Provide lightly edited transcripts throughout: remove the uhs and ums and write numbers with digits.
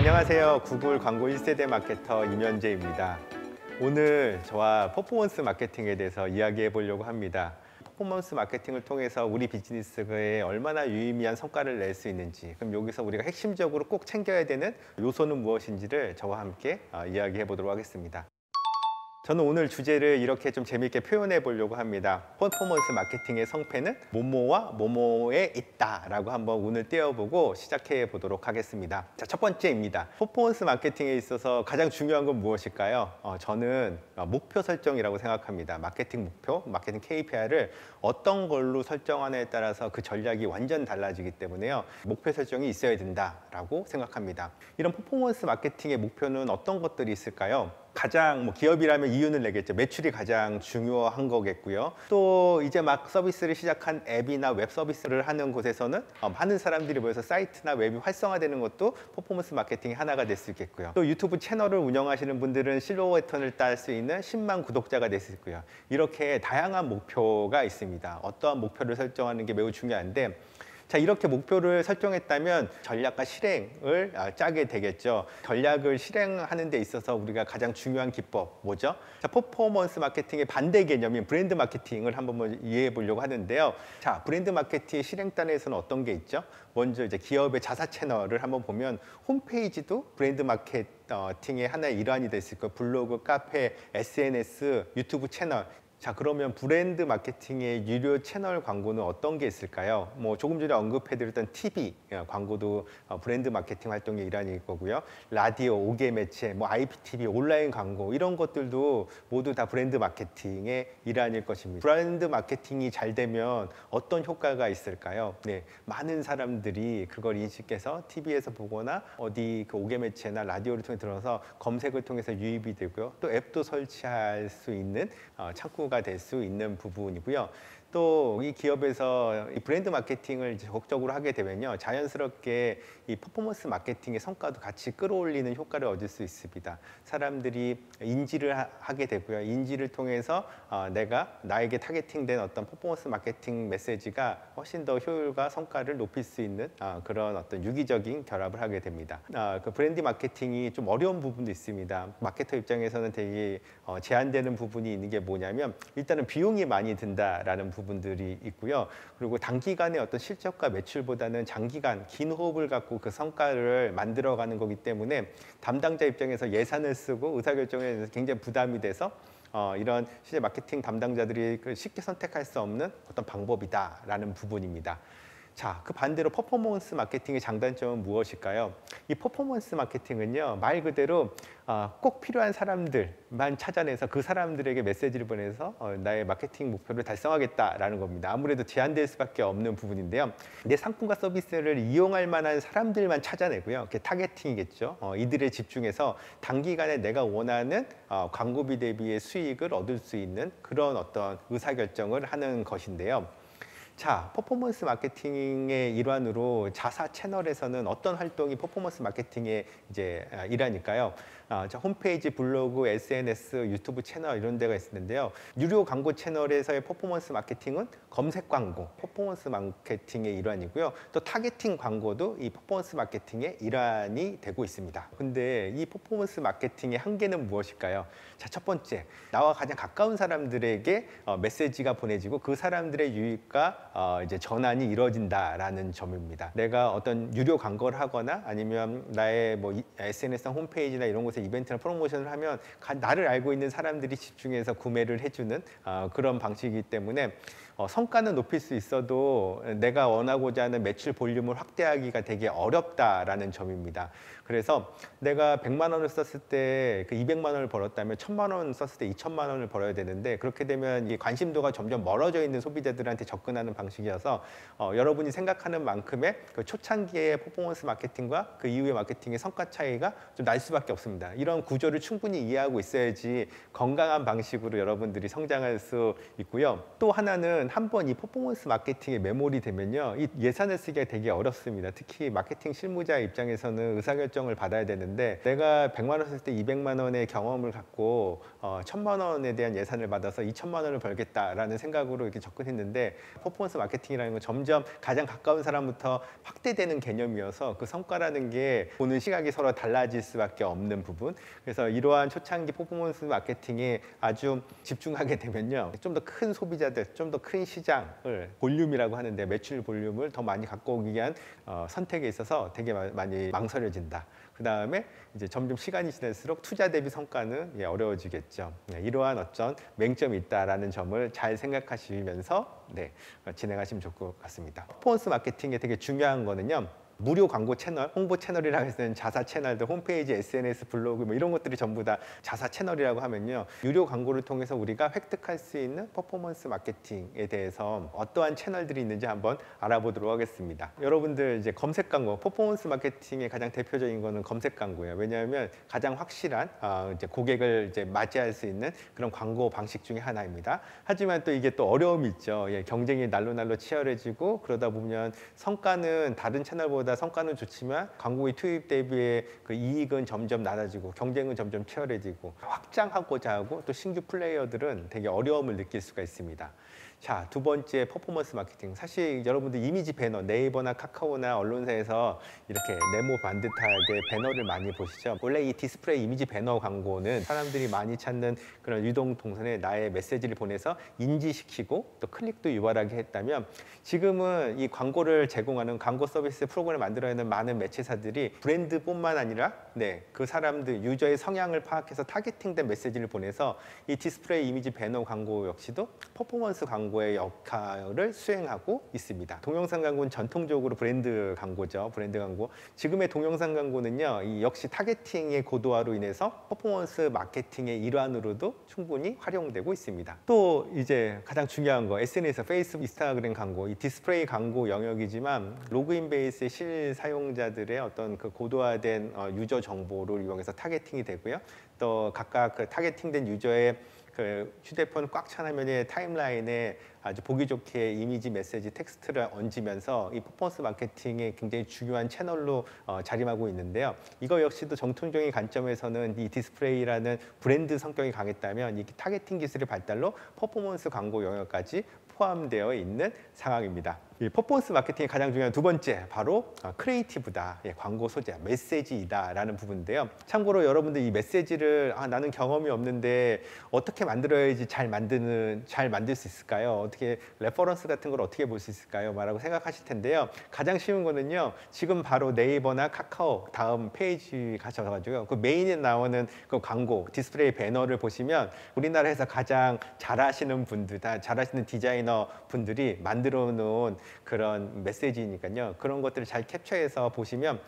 안녕하세요. 구글 광고 1세대 마케터 임현재입니다. 오늘 저와 퍼포먼스 마케팅에 대해서 이야기해 보려고 합니다. 퍼포먼스 마케팅을 통해서 우리 비즈니스에 얼마나 유의미한 성과를 낼 수 있는지, 그럼 여기서 우리가 핵심적으로 꼭 챙겨야 되는 요소는 무엇인지를 저와 함께 이야기해 보도록 하겠습니다. 저는 오늘 주제를 이렇게 좀 재미있게 표현해 보려고 합니다. 퍼포먼스 마케팅의 성패는 뭐뭐와 뭐뭐에 있다라고 한번 운을 띄워보고 시작해 보도록 하겠습니다. 자, 첫 번째입니다. 퍼포먼스 마케팅에 있어서 가장 중요한 건 무엇일까요? 저는 목표 설정이라고 생각합니다. 마케팅 목표, 마케팅 KPI를 어떤 걸로 설정하느냐에 따라서 그 전략이 완전 달라지기 때문에요. 목표 설정이 있어야 된다라고 생각합니다. 이런 퍼포먼스 마케팅의 목표는 어떤 것들이 있을까요? 가장 기업이라면 이윤을 내겠죠. 매출이 가장 중요한 거겠고요. 또 이제 막 서비스를 시작한 앱이나 웹 서비스를 하는 곳에서는 많은 사람들이 모여서 사이트나 웹이 활성화되는 것도 퍼포먼스 마케팅의 하나가 될 수 있겠고요. 또 유튜브 채널을 운영하시는 분들은 실버 버튼을 딸 수 있는 10만 구독자가 될 수 있고요. 이렇게 다양한 목표가 있습니다. 어떠한 목표를 설정하는 게 매우 중요한데, 자, 이렇게 목표를 설정했다면 전략과 실행을 짜게 되겠죠. 전략을 실행하는 데 있어서 우리가 가장 중요한 기법 뭐죠? 자, 퍼포먼스 마케팅의 반대 개념인 브랜드 마케팅을 한번 이해해 보려고 하는데요. 자, 브랜드 마케팅 실행단에서는 어떤 게 있죠? 먼저 이제 기업의 자사 채널을 한번 보면 홈페이지도 브랜드 마케팅의 하나의 일환이 될 수 있고, 블로그, 카페, SNS, 유튜브 채널. 자, 그러면 브랜드 마케팅의 유료 채널 광고는 어떤 게 있을까요? 조금 전에 언급해드렸던 TV 광고도 브랜드 마케팅 활동의 일환일 거고요. 라디오, 5개 매체, IPTV, 온라인 광고, 이런 것들도 모두 다 브랜드 마케팅의 일환일 것입니다. 브랜드 마케팅이 잘 되면 어떤 효과가 있을까요? 네, 많은 사람들이 그걸 인식해서 TV에서 보거나 어디 그 5개 매체나 라디오를 통해 들어서 검색을 통해서 유입이 되고요. 또 앱도 설치할 수 있는 창구가 될 수 있는 부분이고요. 또 이 기업에서 이 브랜드 마케팅을 적극적으로 하게 되면요, 자연스럽게 이 퍼포먼스 마케팅의 성과도 같이 끌어올리는 효과를 얻을 수 있습니다. 사람들이 인지를 하게 되고요. 인지를 통해서 나에게 타겟팅된 어떤 퍼포먼스 마케팅 메시지가 훨씬 더 효율과 성과를 높일 수 있는 그런 어떤 유기적인 결합을 하게 됩니다. 그 브랜드 마케팅이 좀 어려운 부분도 있습니다. 마케터 입장에서는 되게 제한되는 부분이 있는 게 뭐냐면, 일단은 비용이 많이 든다라는 부분들이 있고요. 그리고 단기간의 어떤 실적과 매출보다는 장기간 긴 호흡을 갖고 그 성과를 만들어가는 거기 때문에 담당자 입장에서 예산을 쓰고 의사결정에 굉장히 부담이 돼서 이런 실제 마케팅 담당자들이 쉽게 선택할 수 없는 어떤 방법이다라는 부분입니다. 자, 그 반대로 퍼포먼스 마케팅의 장단점은 무엇일까요? 이 퍼포먼스 마케팅은요, 말 그대로 꼭 필요한 사람들만 찾아내서 그 사람들에게 메시지를 보내서 나의 마케팅 목표를 달성하겠다라는 겁니다. 아무래도 제한될 수밖에 없는 부분인데요. 내 상품과 서비스를 이용할 만한 사람들만 찾아내고요. 그게 타겟팅이겠죠. 이들에 집중해서 단기간에 내가 원하는 광고비 대비의 수익을 얻을 수 있는 그런 어떤 의사결정을 하는 것인데요. 자, 퍼포먼스 마케팅의 일환으로 자사 채널에서는 어떤 활동이 퍼포먼스 마케팅의 이제 일환일까요? 자, 홈페이지, 블로그, SNS, 유튜브 채널 이런 데가 있는데요. 유료 광고 채널에서의 퍼포먼스 마케팅은 검색 광고, 퍼포먼스 마케팅의 일환이고요. 또 타겟팅 광고도 이 퍼포먼스 마케팅의 일환이 되고 있습니다. 근데 이 퍼포먼스 마케팅의 한계는 무엇일까요? 자, 첫 번째, 나와 가장 가까운 사람들에게 메시지가 보내지고 그 사람들의 유입과 이제 전환이 이루어진다라는 점입니다. 내가 어떤 유료 광고를 하거나 아니면 나의 SNS나 홈페이지나 이런 곳에 이벤트나 프로모션을 하면 나를 알고 있는 사람들이 집중해서 구매를 해주는 그런 방식이기 때문에 성과는 높일 수 있어도 내가 원하고자 하는 매출 볼륨을 확대하기가 되게 어렵다라는 점입니다. 그래서 내가 100만 원을 썼을 때 그 200만 원을 벌었다면 1000만 원 썼을 때 2000만 원을 벌어야 되는데, 그렇게 되면 이 관심도가 점점 멀어져 있는 소비자들한테 접근하는 방식이어서 여러분이 생각하는 만큼의 그 초창기의 퍼포먼스 마케팅과 그 이후의 마케팅의 성과 차이가 좀 날 수밖에 없습니다. 있습니다. 이런 구조를 충분히 이해하고 있어야지 건강한 방식으로 여러분들이 성장할 수 있고요. 또 하나는 한번 이 퍼포먼스 마케팅에 매몰이 되면요, 이 예산을 쓰기가 되게 어렵습니다. 특히 마케팅 실무자 입장에서는 의사결정을 받아야 되는데, 내가 100만 원 쓸 때 200만 원의 경험을 갖고 1000만 원에 대한 예산을 받아서 2000만 원을 벌겠다라는 생각으로 이렇게 접근했는데, 퍼포먼스 마케팅이라는 건 점점 가장 가까운 사람부터 확대되는 개념이어서 그 성과라는 게 보는 시각이 서로 달라질 수밖에 없는 부분. 그래서 이러한 초창기 퍼포먼스 마케팅에 아주 집중하게 되면요, 좀 더 큰 소비자들, 좀 더 큰 시장을, 볼륨이라고 하는데 매출 볼륨을 더 많이 갖고 오기 위한 선택에 있어서 되게 많이 망설여진다. 그 다음에 이제 점점 시간이 지날수록 투자 대비 성과는 어려워지겠죠. 이러한 어떤 맹점이 있다라는 점을 잘 생각하시면서 진행하시면 좋을 것 같습니다. 퍼포먼스 마케팅에 되게 중요한 거는요, 무료 광고 채널, 홍보 채널이라고 해서는 자사 채널들, 홈페이지, SNS, 블로그 뭐 이런 것들이 전부 다 자사 채널이라고 하면요, 유료 광고를 통해서 우리가 획득할 수 있는 퍼포먼스 마케팅에 대해서 어떠한 채널들이 있는지 한번 알아보도록 하겠습니다. 여러분들 이제 검색 광고, 퍼포먼스 마케팅의 가장 대표적인 거는 검색 광고예요. 왜냐하면 가장 확실한 이제 고객을 이제 맞이할 수 있는 그런 광고 방식 중에 하나입니다. 하지만 또 이게 또 어려움이 있죠. 경쟁이 날로 치열해지고 그러다 보면 성과는 다른 채널보다 성과는 좋지만 광고의 투입 대비의 그 이익은 점점 낮아지고 경쟁은 점점 치열해지고, 확장하고자 하고 또 신규 플레이어들은 되게 어려움을 느낄 수가 있습니다. 자, 두 번째 퍼포먼스 마케팅. 사실 여러분들 이미지 배너, 네이버나 카카오나 언론사에서 이렇게 네모 반듯하게 배너를 많이 보시죠. 원래 이 디스플레이 이미지 배너 광고는 사람들이 많이 찾는 그런 유동 동선에 나의 메시지를 보내서 인지시키고 또 클릭도 유발하게 했다면, 지금은 이 광고를 제공하는 광고 서비스 프로그램을 만들어야 하는 많은 매체사들이 브랜드뿐만 아니라 그 사람들, 유저의 성향을 파악해서 타겟팅된 메시지를 보내서 이 디스플레이 이미지 배너 광고 역시도 퍼포먼스 광고의 역할을 수행하고 있습니다. 동영상 광고는 전통적으로 브랜드 광고죠. 브랜드 광고. 지금의 동영상 광고는요, 이 역시 타겟팅의 고도화로 인해서 퍼포먼스 마케팅의 일환으로도 충분히 활용되고 있습니다. 또 이제 가장 중요한 거, SNS, 페이스북, 인스타그램 광고, 이 디스플레이 광고 영역이지만 로그인 베이스의 실사용자들의 어떤 그 고도화된 유저 정보를 이용해서 타겟팅이 되고요. 또 각각 그 타겟팅된 유저의 그 휴대폰 꽉 찬 화면의 타임라인에 아주 보기 좋게 이미지, 메시지, 텍스트를 얹으면서 이 퍼포먼스 마케팅의 굉장히 중요한 채널로 자림하고 있는데요. 이거 역시도 정통적인 관점에서는 이 디스플레이라는 브랜드 성격이 강했다면, 이 타겟팅 기술의 발달로 퍼포먼스 광고 영역까지 포함되어 있는 상황입니다. 이 퍼포먼스 마케팅의 가장 중요한 두 번째, 바로 크리에이티브다, 광고 소재, 메시지이다라는 부분인데요. 참고로 여러분들 이 메시지를 나는 경험이 없는데 어떻게 만들어야지 잘 만들 수 있을까요? 어떻게 레퍼런스 같은 걸 어떻게 볼 수 있을까요? 라고 생각하실 텐데요. 가장 쉬운 거는요, 지금 바로 네이버나 카카오 다음 페이지 가셔가지고 그 메인에 나오는 그 광고, 디스플레이 배너를 보시면 우리나라에서 가장 잘하시는 분들, 잘하시는 디자이너 분들이 만들어 놓은 그런 메시지니까요. 그런 것들을 잘 캡처해서 보시면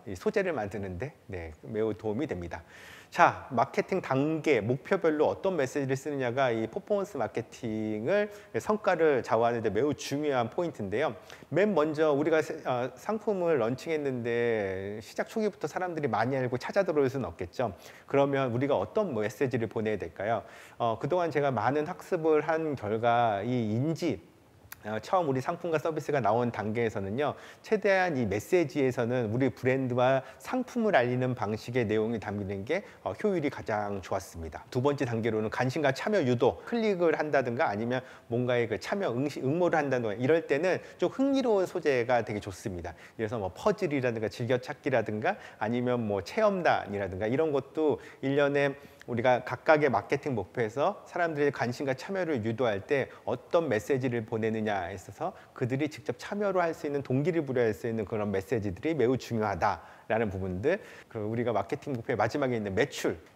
이 소재를 만드는데 매우 도움이 됩니다. 자, 마케팅 단계, 목표별로 어떤 메시지를 쓰느냐가 이 퍼포먼스 마케팅을 성과를 좌우하는 데 매우 중요한 포인트인데요. 맨 먼저 우리가 상품을 런칭했는데 시작 초기부터 사람들이 많이 알고 찾아 들어올 수는 없겠죠. 그러면 우리가 어떤 메시지를 보내야 될까요? 그동안 제가 많은 학습을 한 결과 이 인지, 처음 우리 상품과 서비스가 나온 단계에서는요, 최대한 이 메시지에서는 우리 브랜드와 상품을 알리는 방식의 내용이 담기는 게 효율이 가장 좋았습니다. 두 번째 단계로는 관심과 참여 유도, 클릭을 한다든가 아니면 뭔가의 그 참여 응모를 한다든가, 이럴 때는 좀 흥미로운 소재가 되게 좋습니다. 그래서 뭐 퍼즐이라든가 즐겨찾기라든가 아니면 뭐 체험단이라든가 이런 것도 일련의 우리가 각각의 마케팅 목표에서 사람들의 관심과 참여를 유도할 때 어떤 메시지를 보내느냐에 있어서 그들이 직접 참여로 할 수 있는, 동기를 부여할 수 있는 그런 메시지들이 매우 중요하다라는 부분들. 그리고 우리가 마케팅 목표의 마지막에 있는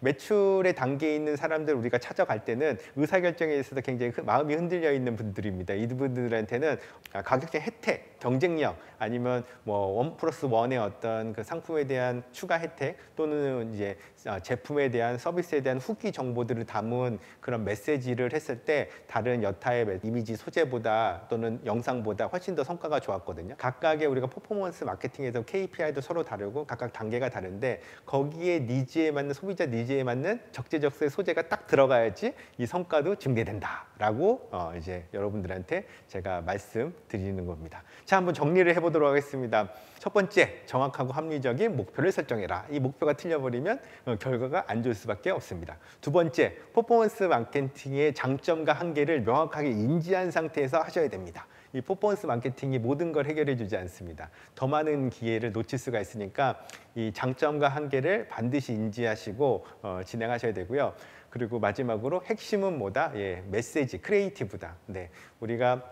매출의 단계에 있는 사람들 우리가 찾아갈 때는 의사결정에 있어서 굉장히 마음이 흔들려 있는 분들입니다. 이분들한테는 가격적 혜택, 경쟁력, 아니면 뭐 1+1의 어떤 그 상품에 대한 추가 혜택, 또는 이제 제품에 대한, 서비스에 대한 후기 정보들을 담은 그런 메시지를 했을 때 다른 여타의 이미지 소재보다 또는 영상보다 훨씬 더 성과가 좋았거든요. 각각의 우리가 퍼포먼스 마케팅에서 KPI도 서로 다르고 각각 단계가 다른데 거기에 니즈에 맞는 소비자 니즈에 맞는 적재적소의 소재가 딱 들어가야지 이 성과도 증대된다라고 이제 여러분들한테 제가 말씀드리는 겁니다. 자, 한번 정리를 해보도록 하겠습니다. 첫 번째, 정확하고 합리적인 목표를 설정해라. 이 목표가 틀려버리면 결과가 안 좋을 수밖에 없습니다. 두 번째, 퍼포먼스 마케팅의 장점과 한계를 명확하게 인지한 상태에서 하셔야 됩니다. 이 퍼포먼스 마케팅이 모든 걸 해결해 주지 않습니다. 더 많은 기회를 놓칠 수가 있으니까 이 장점과 한계를 반드시 인지하시고 진행하셔야 되고요. 그리고 마지막으로 핵심은 뭐다? 예, 메시지, 크리에이티브다. 네, 우리가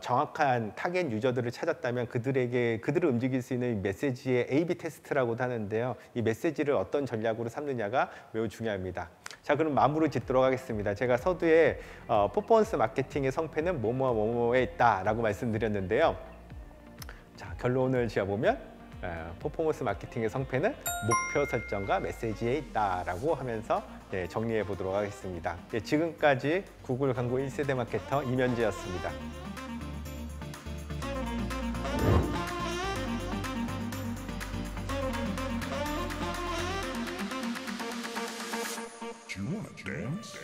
정확한 타겟 유저들을 찾았다면 그들을 움직일 수 있는 메시지의 A/B 테스트라고도 하는데요. 이 메시지를 어떤 전략으로 삼느냐가 매우 중요합니다. 자, 그럼 마무리 짓도록 하겠습니다. 제가 서두에 퍼포먼스 마케팅의 성패는 뭐뭐와 뭐뭐에 있다라고 말씀드렸는데요. 자, 결론을 지어보면 퍼포먼스 마케팅의 성패는 목표 설정과 메시지에 있다라고 하면서 정리해 보도록 하겠습니다. 지금까지 구글 광고 1세대 마케터 임현재였습니다. Do you want to dance?